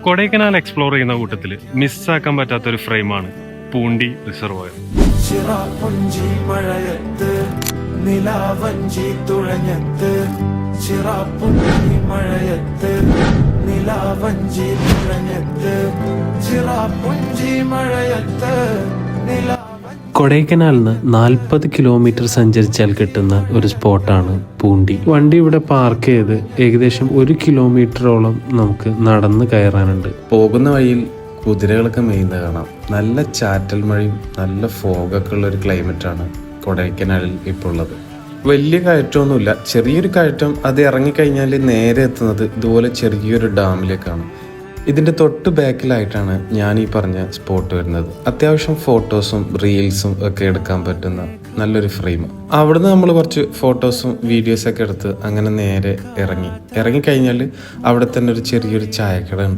Kodaikanal explore ചെയ്യുന്ന കൂട്ടത്തിൽ മിസ്സാക്കാൻ പറ്റാത്തൊരു ഫ്രെയിമാണ് പൂണ്ടി റിസർവോയർ. കൊടൈക്കനാലിൽ നിന്ന് 40 കിലോമീറ്റർ സഞ്ചരിച്ചാൽ കിട്ടുന്ന ഒരു സ്പോട്ടാണ് പൂണ്ടി. വണ്ടി ഇവിടെ പാർക്ക് ചെയ്ത് ഏകദേശം 1 കിലോമീറ്ററോളം നമുക്ക് നടന്ന് കയറാനുണ്ട്. പോകുന്ന വഴിയിൽ കുതിരകളൊക്കെ മേയുന്നത് കാണാം. നല്ല ചാറ്റൽ മഴയും നല്ല ഫോഗൊക്കെ ഉള്ള ഒരു ക്ലൈമറ്റാണ് കൊടൈക്കനാലിൽ ഇപ്പോൾ ഉള്ളത്. വലിയ കയറ്റമൊന്നുമില്ല, ചെറിയൊരു കയറ്റം. അത് ഇറങ്ങിക്കഴിഞ്ഞാൽ നേരെ എത്തുന്നത് ഇതുപോലെ ചെറിയൊരു ഡാമിലേക്കാണ്. ഇതിൻ്റെ തൊട്ട് ബാക്കിലായിട്ടാണ് ഞാൻ ഈ പറഞ്ഞ സ്പോട്ട് വരുന്നത്. അത്യാവശ്യം ഫോട്ടോസും റീൽസും ഒക്കെ എടുക്കാൻ പറ്റുന്ന നല്ലൊരു ഫ്രെയിം. അവിടുന്ന് നമ്മൾ കുറച്ച് ഫോട്ടോസും വീഡിയോസൊക്കെ എടുത്ത് അങ്ങനെ നേരെ ഇറങ്ങിക്കഴിഞ്ഞാൽ അവിടെ തന്നെ ഒരു ചെറിയൊരു ചായക്കട ഉണ്ട്.